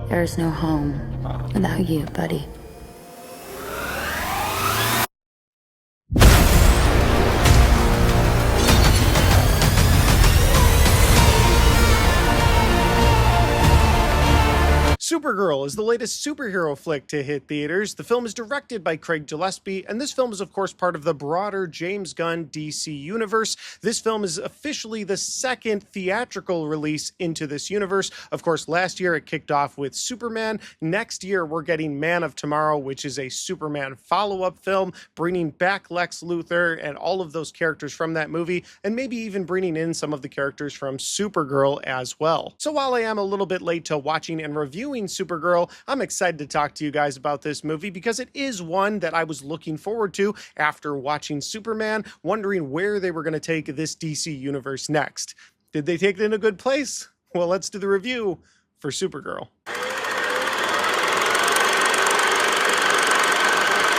There is no home without you, buddy. Supergirl is the latest superhero flick to hit theaters. The film is directed by Craig Gillespie, and this film is of course part of the broader James Gunn DC universe. This film is officially the second theatrical release into this universe. Of course, last year it kicked off with Superman. Next year we're getting Man of Tomorrow, which is a Superman follow-up film, bringing back Lex Luthor and all of those characters from that movie, and maybe even bringing in some of the characters from Supergirl as well. So while I am a little bit late to watching and reviewing Supergirl, I'm excited to talk to you guys about this movie because it is one that I was looking forward to after watching Superman, wondering where they were going to take this DC universe next. Did they take it in a good place? Well, let's do the review for Supergirl.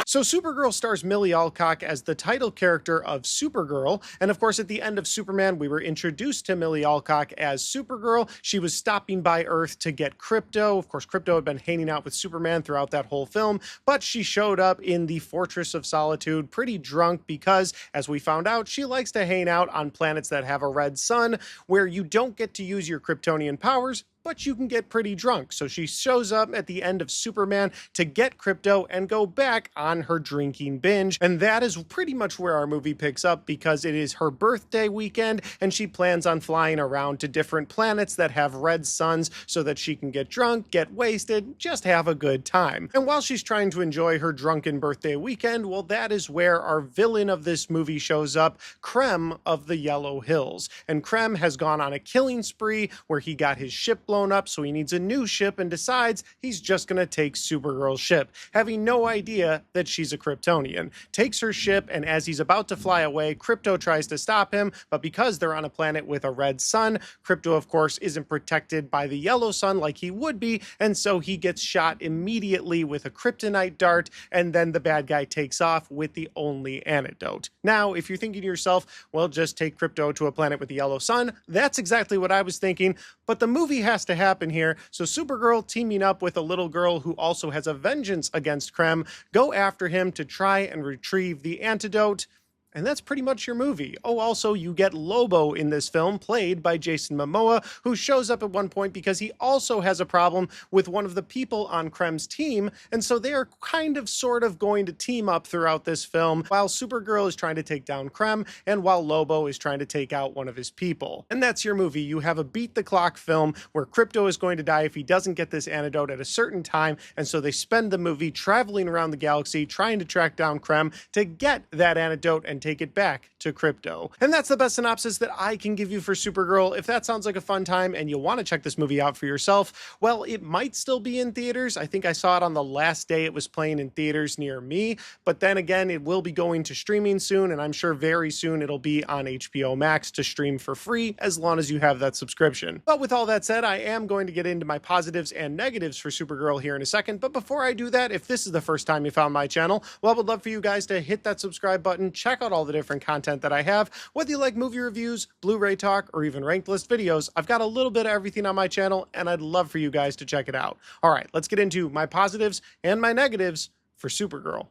So Supergirl stars Millie Alcock as the title character of Supergirl, and of course at the end of Superman we were introduced to Millie Alcock as Supergirl. She was stopping by Earth to get Krypto. Of course Krypto had been hanging out with Superman throughout that whole film, but she showed up in the Fortress of Solitude pretty drunk because, as we found out, she likes to hang out on planets that have a red sun where you don't get to use your Kryptonian powers, but you can get pretty drunk. So she shows up at the end of Superman to get Krypto and go back on her drinking binge. And that is pretty much where our movie picks up because it is her birthday weekend and she plans on flying around to different planets that have red suns so that she can get drunk, get wasted, just have a good time. And while she's trying to enjoy her drunken birthday weekend, well, that is where our villain of this movie shows up, Krem of the Yellow Hills. And Krem has gone on a killing spree where he got his ship blown up, so he needs a new ship and decides he's just gonna take Supergirl's ship, having no idea that she's a Kryptonian. Takes her ship, and as he's about to fly away, Krypto tries to stop him, but because they're on a planet with a red sun, Krypto of course isn't protected by the yellow sun like he would be, and so he gets shot immediately with a kryptonite dart, and then the bad guy takes off with the only antidote. Now, if you're thinking to yourself, well, just take Krypto to a planet with the yellow sun, that's exactly what I was thinking, but the movie has to happen here. So Supergirl, teaming up with a little girl who also has a vengeance against Krem, go after him to try and retrieve the antidote. And that's pretty much your movie. Oh, also, you get Lobo in this film, played by Jason Momoa, who shows up at one point because he also has a problem with one of the people on Krem's team, and so they are kind of sort of going to team up throughout this film while Supergirl is trying to take down Krem and while Lobo is trying to take out one of his people. And that's your movie. You have a beat-the-clock film where Krypto is going to die if he doesn't get this antidote at a certain time, and so they spend the movie traveling around the galaxy trying to track down Krem to get that antidote and take it back to Krypto. And that's the best synopsis that I can give you for Supergirl. If that sounds like a fun time and you want to check this movie out for yourself, well, it might still be in theaters. I think I saw it on the last day it was playing in theaters near me, but then again, it will be going to streaming soon, and I'm sure very soon it'll be on HBO Max to stream for free as long as you have that subscription. But with all that said, I am going to get into my positives and negatives for Supergirl here in a second, but before I do that, if this is the first time you found my channel, well, I would love for you guys to hit that subscribe button, check out all the different content that I have. Whether you like movie reviews, Blu-ray talk, or even ranked list videos, I've got a little bit of everything on my channel, and I'd love for you guys to check it out. All right, let's get into my positives and my negatives for Supergirl.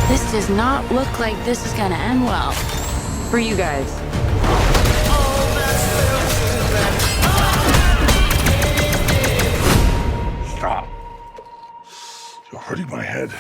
This does not look like this is gonna end well for you guys. Stop. You're hurting my head.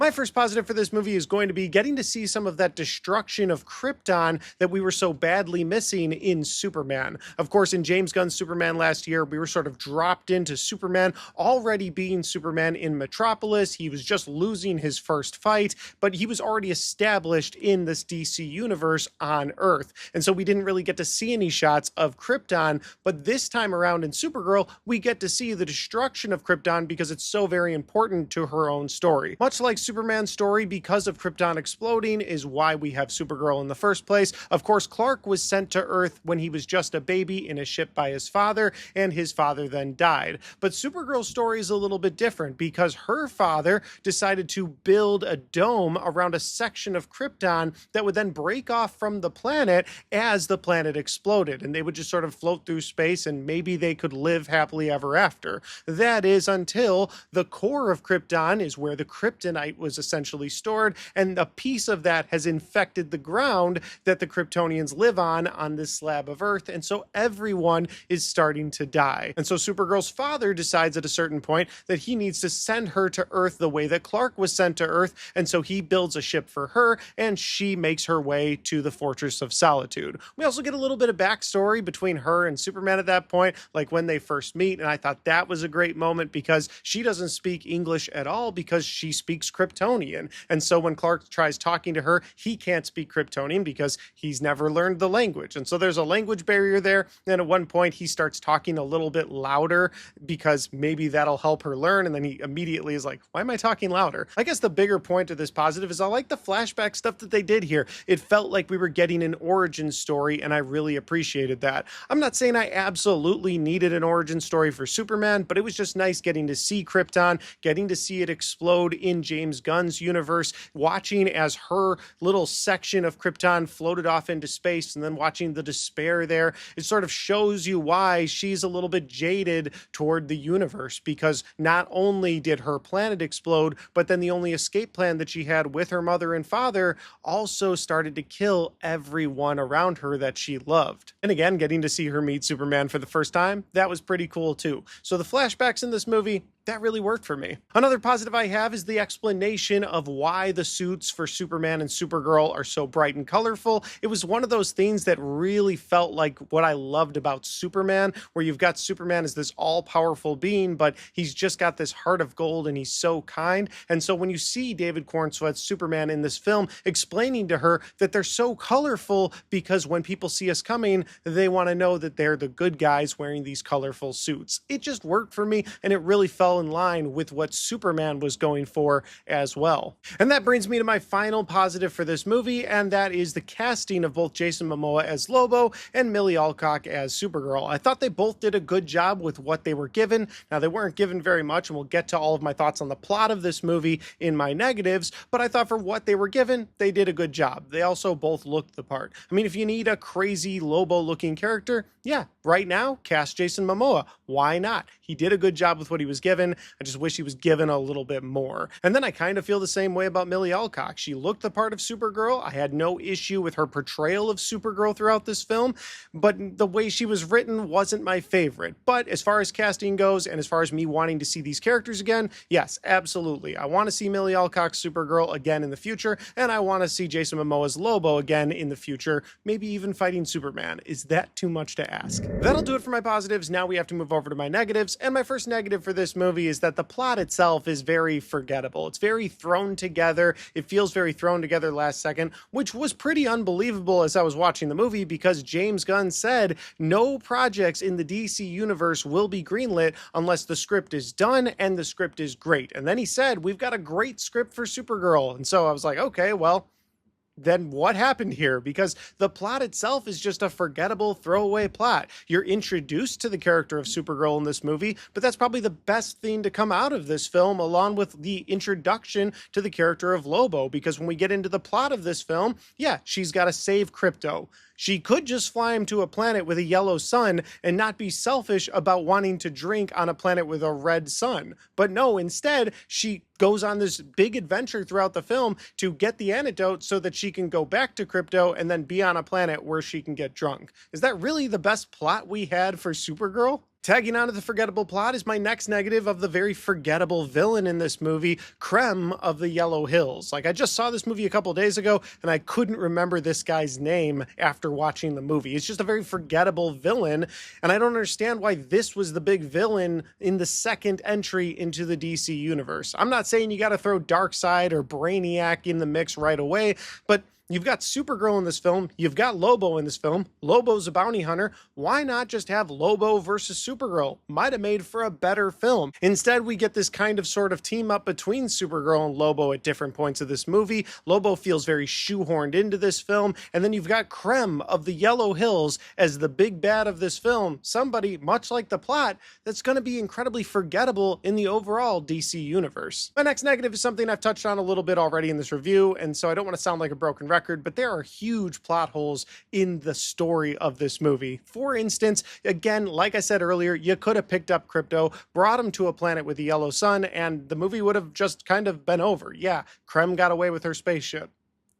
My first positive for this movie is going to be getting to see some of that destruction of Krypton that we were so badly missing in Superman. Of course, in James Gunn's Superman last year, we were sort of dropped into Superman already being Superman in Metropolis. He was just losing his first fight, but he was already established in this DC universe on Earth. And so we didn't really get to see any shots of Krypton, but this time around in Supergirl, we get to see the destruction of Krypton because it's so very important to her own story. Much like Superman Superman story, because of Krypton exploding, is why we have Supergirl in the first place. Of course, Clark was sent to Earth when he was just a baby in a ship by his father, and his father then died. But Supergirl's story is a little bit different because her father decided to build a dome around a section of Krypton that would then break off from the planet as the planet exploded, and they would just sort of float through space, and maybe they could live happily ever after. That is until the core of Krypton is where the kryptonite was essentially stored, and a piece of that has infected the ground that the Kryptonians live on this slab of Earth, and so everyone is starting to die. And so Supergirl's father decides at a certain point that he needs to send her to Earth the way that Clark was sent to Earth, and so he builds a ship for her, and she makes her way to the Fortress of Solitude. We also get a little bit of backstory between her and Superman at that point, like when they first meet, and I thought that was a great moment because she doesn't speak English at all because she speaks Kryptonian. And so when Clark tries talking to her, he can't speak Kryptonian because he's never learned the language. And so there's a language barrier there. And at one point he starts talking a little bit louder because maybe that'll help her learn. And then he immediately is like, why am I talking louder? I guess the bigger point of this positive is I like the flashback stuff that they did here. It felt like we were getting an origin story, and I really appreciated that. I'm not saying I absolutely needed an origin story for Superman, but it was just nice getting to see Krypton, getting to see it explode in James Gunn's universe, watching as her little section of Krypton floated off into space, and then watching the despair there. It sort of shows you why she's a little bit jaded toward the universe, because not only did her planet explode, but then the only escape plan that she had with her mother and father also started to kill everyone around her that she loved. And again, getting to see her meet Superman for the first time, that was pretty cool too. So the flashbacks in this movie, that really worked for me. Another positive I have is the explanation of why the suits for Superman and Supergirl are so bright and colorful. It was one of those things that really felt like what I loved about Superman, where you've got Superman as this all-powerful being, but he's just got this heart of gold and he's so kind. And so when you see David Cornsweet's Superman in this film explaining to her that they're so colorful because when people see us coming, they want to know that they're the good guys wearing these colorful suits. It just worked for me, and it really felt in line with what Superman was going for as well. And that brings me to my final positive for this movie, and that is the casting of both Jason Momoa as Lobo and Millie Alcock as Supergirl. I thought they both did a good job with what they were given. Now, they weren't given very much, and we'll get to all of my thoughts on the plot of this movie in my negatives, but I thought for what they were given, they did a good job. They also both looked the part. I mean, if you need a crazy Lobo-looking character, yeah, right now, cast Jason Momoa. Why not? He did a good job with what he was given. I just wish he was given a little bit more. And then I kind of feel the same way about Millie Alcock. She looked the part of Supergirl. I had no issue with her portrayal of Supergirl throughout this film, but the way she was written wasn't my favorite. But as far as casting goes, and as far as me wanting to see these characters again, yes, absolutely. I want to see Millie Alcock's Supergirl again in the future, and I want to see Jason Momoa's Lobo again in the future, maybe even fighting Superman. Is that too much to ask? That'll do it for my positives. Now we have to move over to my negatives, and my first negative for this movie is that the plot itself is very forgettable. It's very thrown together. It feels very thrown together last second, which was pretty unbelievable as I was watching the movie, because James Gunn said no projects in the DC universe will be greenlit unless the script is done and the script is great. And then he said, we've got a great script for Supergirl. And so I was like, okay, well, then what happened here? Because the plot itself is just a forgettable throwaway plot. You're introduced to the character of Supergirl in this movie, but that's probably the best thing to come out of this film, along with the introduction to the character of Lobo, because when we get into the plot of this film, yeah, she's got to save Krypto. She could just fly him to a planet with a yellow sun and not be selfish about wanting to drink on a planet with a red sun. But no, instead, she goes on this big adventure throughout the film to get the antidote so that she can go back to Krypto and then be on a planet where she can get drunk. Is that really the best plot we had for Supergirl? Tagging on to the forgettable plot is my next negative of the very forgettable villain in this movie, Krem of the Yellow Hills. Like, I just saw this movie a couple days ago, and I couldn't remember this guy's name after watching the movie. It's just a very forgettable villain, and I don't understand why this was the big villain in the second entry into the DC universe. I'm not saying you got to throw Darkseid or Brainiac in the mix right away, but You've got Supergirl in this film. You've got Lobo in this film. Lobo's a bounty hunter. Why not just have Lobo versus Supergirl? Might have made for a better film. Instead, we get this kind of sort of team up between Supergirl and Lobo at different points of this movie. Lobo feels very shoehorned into this film. And then you've got Krem of the Yellow Hills as the big bad of this film. Somebody, much like the plot, that's going to be incredibly forgettable in the overall DC universe. My next negative is something I've touched on a little bit already in this review, and so I don't want to sound like a broken record, but there are huge plot holes in the story of this movie. For instance, again, like I said earlier, you could have picked up Krypto, brought him to a planet with a yellow sun, and the movie would have just kind of been over. Yeah, Krem got away with her spaceship.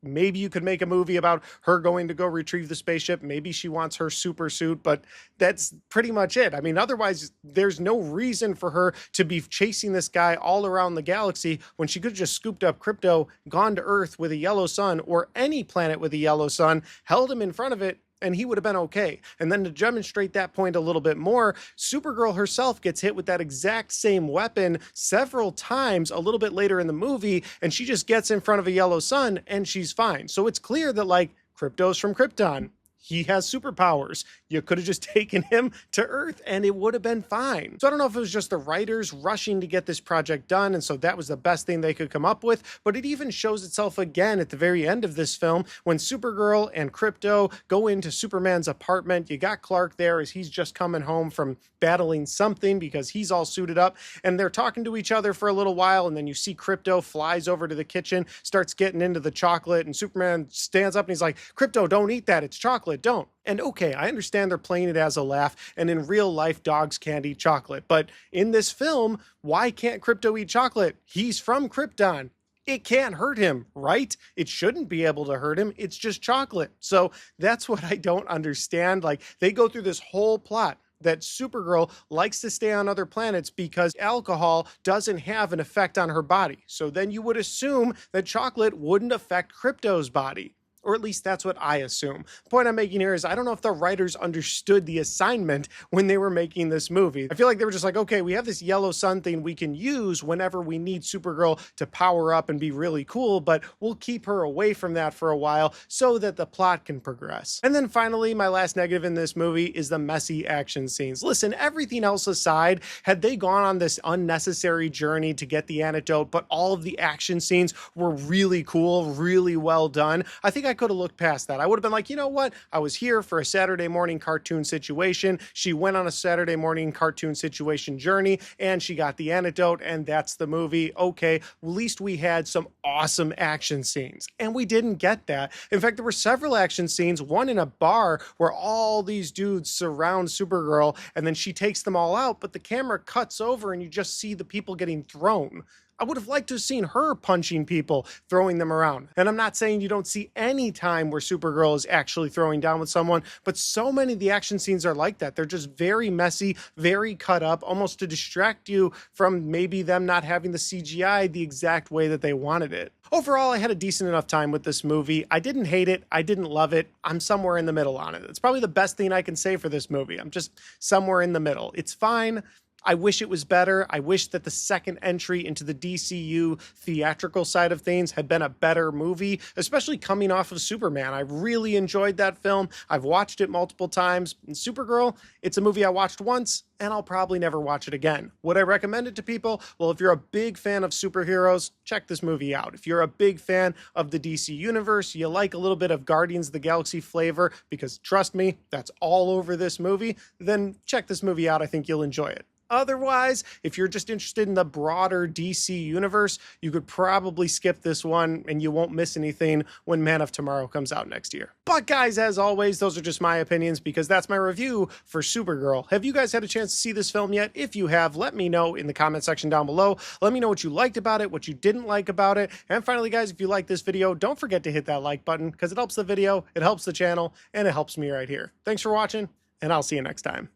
Maybe you could make a movie about her going to go retrieve the spaceship. Maybe she wants her super suit, but that's pretty much it. I mean, otherwise, there's no reason for her to be chasing this guy all around the galaxy when she could have just scooped up Krypto, gone to Earth with a yellow sun, or any planet with a yellow sun, held him in front of it, and he would have been okay. And then to demonstrate that point a little bit more, Supergirl herself gets hit with that exact same weapon several times a little bit later in the movie, and she just gets in front of a yellow sun and she's fine. So it's clear that, like, Krypto's from Krypton. He has superpowers. You could have just taken him to Earth and it would have been fine. So I don't know if it was just the writers rushing to get this project done, and so that was the best thing they could come up with, but it even shows itself again at the very end of this film when Supergirl and Krypto go into Superman's apartment. You got Clark there as he's just coming home from battling something because he's all suited up, and they're talking to each other for a little while, and then you see Krypto flies over to the kitchen, starts getting into the chocolate, and Superman stands up and he's like, Krypto, don't eat that, it's chocolate, don't. And okay, I understand they're playing it as a laugh, and in real life, dogs can't eat chocolate. But in this film, why can't Krypto eat chocolate? He's from Krypton. It can't hurt him, right? It shouldn't be able to hurt him. It's just chocolate. So that's what I don't understand. Like, they go through this whole plot that Supergirl likes to stay on other planets because alcohol doesn't have an effect on her body. So then you would assume that chocolate wouldn't affect Krypto's body. Or at least that's what I assume. The point I'm making here is I don't know if the writers understood the assignment when they were making this movie. I feel like they were just like, okay, we have this yellow sun thing we can use whenever we need Supergirl to power up and be really cool, but we'll keep her away from that for a while so that the plot can progress. And then finally, my last negative in this movie is the messy action scenes. Listen, everything else aside, had they gone on this unnecessary journey to get the antidote, but all of the action scenes were really cool, really well done, I think I could have looked past that. I would have been like, you know what? I was here for a Saturday morning cartoon situation. She went on a Saturday morning cartoon situation journey and she got the antidote, and that's the movie. Okay, at least we had some awesome action scenes, and we didn't get that. In fact, there were several action scenes, one in a bar where all these dudes surround Supergirl and then she takes them all out, but the camera cuts over and you just see the people getting thrown. I would have liked to have seen her punching people, throwing them around. And I'm not saying you don't see any time where Supergirl is actually throwing down with someone, but so many of the action scenes are like that. They're just very messy, very cut up, almost to distract you from maybe them not having the CGI the exact way that they wanted it. Overall, I had a decent enough time with this movie. I didn't hate it. I didn't love it. I'm somewhere in the middle on it. It's probably the best thing I can say for this movie. I'm just somewhere in the middle. It's fine. I wish it was better. I wish that the second entry into the DCU theatrical side of things had been a better movie, especially coming off of Superman. I really enjoyed that film. I've watched it multiple times. And Supergirl, it's a movie I watched once, and I'll probably never watch it again. Would I recommend it to people? Well, if you're a big fan of superheroes, check this movie out. If you're a big fan of the DC Universe, you like a little bit of Guardians of the Galaxy flavor, because trust me, that's all over this movie, then check this movie out. I think you'll enjoy it. Otherwise, if you're just interested in the broader DC universe, you could probably skip this one and you won't miss anything when Man of Tomorrow comes out next year. But guys, as always, those are just my opinions because that's my review for Supergirl. Have you guys had a chance to see this film yet? If you have, let me know in the comment section down below. Let me know what you liked about it, what you didn't like about it. And finally, guys, if you like this video, don't forget to hit that like button because it helps the video, it helps the channel, and it helps me right here. Thanks for watching, and I'll see you next time.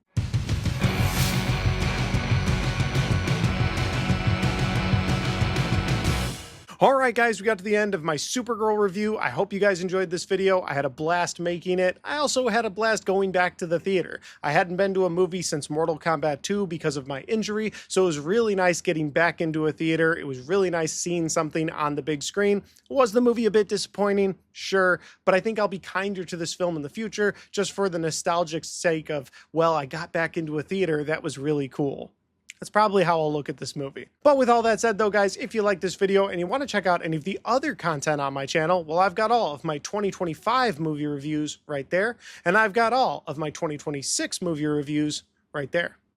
All right, guys, we got to the end of my Supergirl review. I hope you guys enjoyed this video. I had a blast making it. I also had a blast going back to the theater. I hadn't been to a movie since Mortal Kombat 2 because of my injury, so it was really nice getting back into a theater. It was really nice seeing something on the big screen. Was the movie a bit disappointing? Sure, but I think I'll be kinder to this film in the future just for the nostalgic sake of, well, I got back into a theater. That was really cool. That's probably how I'll look at this movie. But with all that said though, guys, if you like this video and you want to check out any of the other content on my channel, well, I've got all of my 2025 movie reviews right there, and I've got all of my 2026 movie reviews right there.